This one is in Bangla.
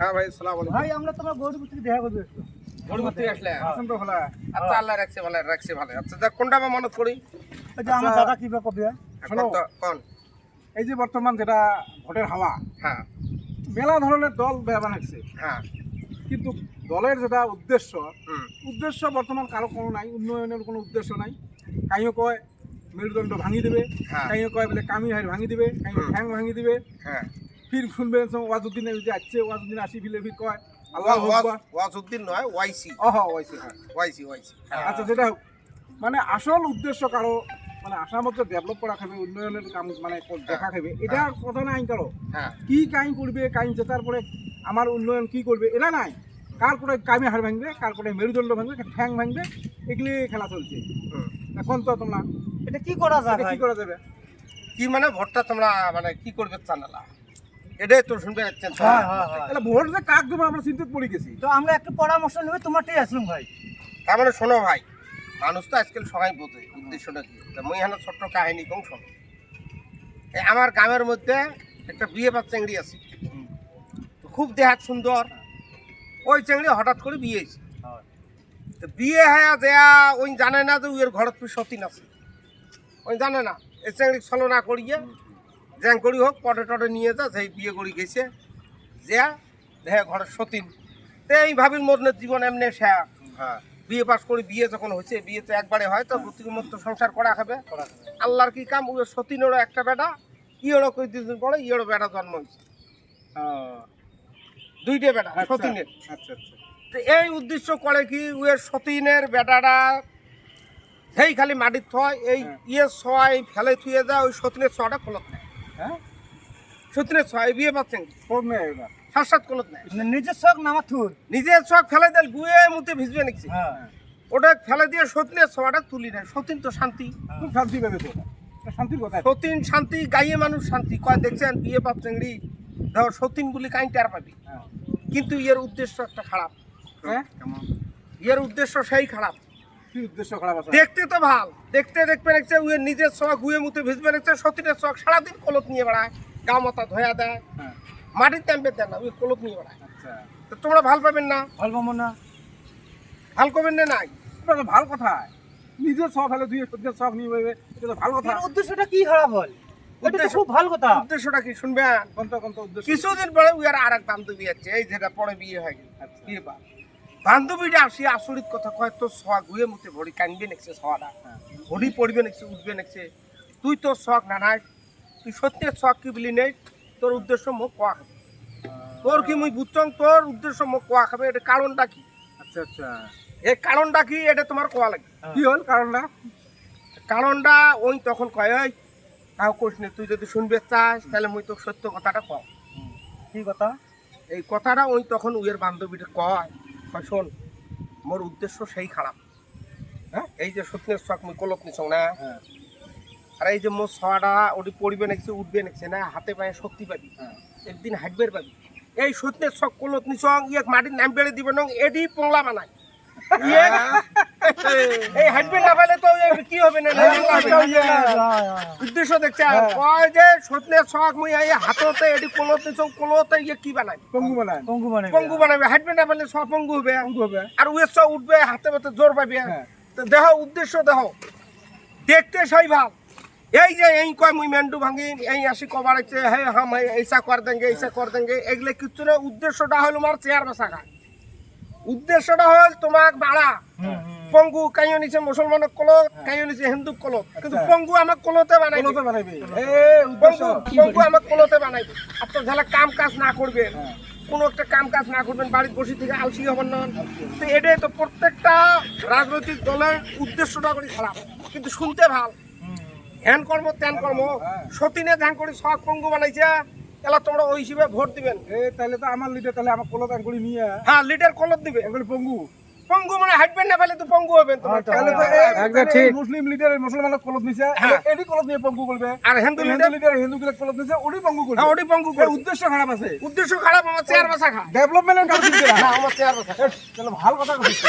হ্যাঁ ভাই, আসসালামু আলাইকুম। ভাই আমরা তোমার গৌরীপুর থেকে দেখা করতে এসেছিলাম। গৌরীপুর থেকে আসলে? আসেন তো ভালো। আচ্ছা, আল্লাহ রাখছে ভালো, রাখছে ভালো। আচ্ছা, যাক, কোনটা বা মানত করি? এই যে আমার দাদা কি ব্যাপার দিয়া এখন তো কোন? এই যে বর্তমান যেটা ভোটের হাওয়া, হ্যাঁ মেলা ধরনের দল বানাচ্ছে, হ্যাঁ। কিন্তু দলের যেটা উদ্দেশ্য হুম। বর্তমান কারো কোনো নাই, উন্নয়নের কোনো উদ্দেশ্য নাই। কাইও কয় মেরুদণ্ড ভাঙি দেবে, হ্যাঁ। কাইও কয় বলে কামি হাইর ভাঙি দিবে, কাইও ঠ্যাং ভাঙি দিবে। হ্যাঁ। ফির শুনবেন ওয়াজউদ্দিন যে আসছে, ওয়াজউদ্দিন আসি ফিলে ফির কয় আল্লাহ আকবার। ওয়াজউদ্দিন নয়, ওয়াইসি। ওয়াইছে, হ্যাঁ ওয়াইসি। আচ্ছা, যেটা হোক, মানে আসল উদ্দেশ্য কারো মানে আসার মধ্যে ডেভেলপ করা খাবে, উন্নয়নের কাম মানে দেখা খাবে, এটা কথা নাই কারো। হ্যাঁ। কি কাইন করবে, কাইন জেতার পরে আমার উন্নয়ন কি করবে এটা নাই। কার করে কামি হাড় ভাঙবে, কার করে মেরুদণ্ড ভাঙবে, ঠ্যাং ভাঙবে, এগুলি খেলা চলছে এখন। তো তোমরা এটা কি করা যায় এটা ভাই? কি করা যাবে? কি মানে ভোটটা তোমরা মানে কি করবে জানালা? এটাই তো শুনবে যাচ্ছেন। হ্যাঁ হ্যাঁ হ্যাঁ। তাহলে ভোট যে কাক দেবো আমরা চিন্তিত পড়ে গেছি। তো আমরা একটু পরামর্শ নেবে তোমারটাই আসলাম ভাই। তার মানে শোনো ভাই, মানুষ তো আজকাল সবাই বোঝে উদ্দেশ্যটা কি। মুই এখানে ছোট্ট কাহিনী কম শোনো। আমার গ্রামের মধ্যে একটা বিয়ে পাত চেংড়ি আছে, খুব দেহাত সুন্দর। ওই চেংড়ি হঠাৎ করে বিয়ে হয়েছে। তো বিয়ে হ্যাঁ দেয়া ওই জানে না যে ওর ঘরত সতীন আছে, ওই জানে না। এই চেংড়ি ছলনা করিয়ে জ্যাং করি হোক পটে টটে নিয়ে যা, সেই বিয়ে করি গেছে যে দেহে ঘরের সতীন। তো এই ভাবির মনের জীবন এমনি সে বিয়ে পাস করে বিয়ে যখন হয়েছে, বিয়ে তো একবারে হয়, তো মত সংসার করা খাবে। আল্লাহর কি কাম, ওই সতীনেরও একটা বেটা, ইয়েরও কই দুদিন পরে ইয়েরও বেটা জন্ম হয়েছে, দুইটা বেটা সতীনের। আচ্ছা আচ্ছা। তো এই উদ্দেশ্য করে কি, ওই সতীনের বেটাটা সেই খালি মাটির থয়, এই ইয়ে ছয় ফেলে থুয়ে যায়, ওই সতীনের ছটা কলত নেয়। হ্যাঁ, সতীনের ছয় বিয়ে পাচ্ছেন কোন মেয়ে এটা? সাত কলত নেয়। মানে নিজের শখ নামা থুর। নিজের ছক ফেলে দেন, গুয়ে মুতে ভিজবে নাকি, হ্যাঁ। ওটা ফেলে দিয়ে সতীনের ছটা তুলি নেয়। সতীন তো শান্তি, খুব শান্তি পাবে তো, এটা শান্তির কথা। সতীন শান্তি, গাইয়ে মানুষ শান্তি কয়। দেখছেন বিয়ে পাপ চেংড়ি ধর সতীন বলি কাই টের পাবি, কিন্তু এর উদ্দেশ্য একটা খারাপ। হ্যাঁ, এর উদ্দেশ্য সেই খারাপ। কি উদ্দেশ্য খারাপ আছে? দেখতে তো ভাল, দেখতে দেখবে দেখছে ওই নিজের শখ গুয়ে মুতে ভিজবে দেখছে, সতীনের শখ সারাদিন কলপ নিয়ে বেড়ায়, গা মাথা ধোয়া দেয়, হ্যাঁ, মাটির ট্যাম্পে দেয় না, ওই কলপ নিয়ে বেড়ায়। আচ্ছা, তো তোমরা ভাল পাবেন না, ভালো পাবো না। ভাল করবেন না নাই। এটা তো ভালো কথা। নিজের শখ হলে দুই সত্যের শখ নিয়ে যাবে, এটা তো ভালো কথা। এর উদ্দেশ্যটা কি খারাপ বল? এটা তো খুব ভালো কথা। উদ্দেশ্যটা কি শুনবেন? কোনটা উদ্দেশ্য? কিছুদিন পরে উয়ার আর এক বান্ধবী আছে, এই যেটা পরে বিয়ে হয়ে গেল, বিয়ে পা বান্ধবীটা আসি আচরিত কথা কয়, তোর শখ গুয়ে মুতে ভরি কানবে নেছে, শখটা ভরি পড়বে নেছে, উঠবে নেছে। তুই তোর শখ না নাই, তুই সত্যের শখ কি বলি নেই, তোর উদ্দেশ্য মুখ কোয়া খাবে। তোর কি মুই বুঝছং, তোর উদ্দেশ্য মুখ কোয়া খাবে, এটা কারণটা কি? আচ্ছা আচ্ছা, এই কারণটা কি এটা তোমার কোয়া লাগে। কি হল কারণটা? কারণটা ওই তখন কয়, ওই তাও কোশ নে, তুই যদি শুনবে চাস তাহলে মুই তোর সত্য কথাটা কও। কি কথা? এই কথাটা ওই তখন উয়ের বান্ধবীটা কয়, শোন মোর উদ্দেশ্য সেই খারাপ। হ্যাঁ, এই যে সত্যের শখ মুই কলপ নিছ না, আর এই যে মোর ছড়াটা ওটি পড়বে নাকছে, উঠবে নাকছে না, হাতে পায়ে শক্তি পাবি, একদিন হাঁটবের পাবি। এই সত্যের শখ কলপ নিছ, ইয়েক মাটির নাম বেড়ে দিবে নং, এটি পোংলা বানায়। এই হাঁটবে না পাইলে তো কি হবে না, উদ্দেশ্য দেখছে কয় যে সত্যের শখ মুই এই হাততে এটি কলপ নিছ, কলতে ইয়ে কি বানায়, পঙ্গু বানায়। পঙ্গু মানে পঙ্গু বানাবে। হাঁটবে না পারলে সব পঙ্গু হবে, হবে। আর ওয়ের সব উঠবে, হাতে হাতে জোর পাবে। তো দেহ উদ্দেশ্য দেহ দেখতে সেই ভাব। এই যে এই কয় মুই মেন্ডু ভাঙি, এই আসি কবার আছে, হ্যাঁ হাম এইসা কর দেঙ্গে, এইসা কর দেঙ্গে, এগুলো কিচ্ছু না। উদ্দেশ্যটা হলো আমার চেয়ার বসা খা, উদ্দেশ্যটা হল তোমাক বাড়া। পঙ্গু কাইও নিচে মুসলমানক কলত, কাইও নিচে হিন্দু কলত, কিন্তু পঙ্গু আমাক কলতে বানাইবে। পঙ্গু আমাক কলতে বানাইবে। আপনার যারা কাম কাজ না করবেন, কোনো একটা কাম কাজ না করবেন, বাড়ির বসে থেকে আলসি হবেন না। তো এটাই তো প্রত্যেকটা রাজনৈতিক দলের উদ্দেশ্যটা করি খারাপ, কিন্তু শুনতে ভাল। ধ্যান কর্ম ত্যান কর্ম, সতীনে ধ্যান করি শখ পঙ্গু বানাইছে, তাহলে তোমরা ওই হিসেবে ভোট দিবেন। তাহলে তো আমার লিডার, তাহলে আমার কলত একগুলি নিয়ে, হ্যাঁ লিডার কলত দিবে। এগুলি পঙ্গু পঙ্গু মানে হাঁটবেন না পারলে তো পঙ্গু হবেন। তাহলে তো একদম ঠিক। মুসলিম লিডার মুসলমানের কলত নিছে, এডি কলত নিয়ে পঙ্গু করবে। আর হিন্দু লিডার হিন্দু গুলো কলত নিছে, ওডি পঙ্গু করবে। হ্যাঁ ওডি পঙ্গু করবে। উদ্দেশ্য খারাপ আছে, উদ্দেশ্য খারাপ, আমার চেয়ার বসা খা, ডেভেলপমেন্টের কাজ করতে না। আমার চেয়ার বসা। চলো ভালো কথা বলছিস।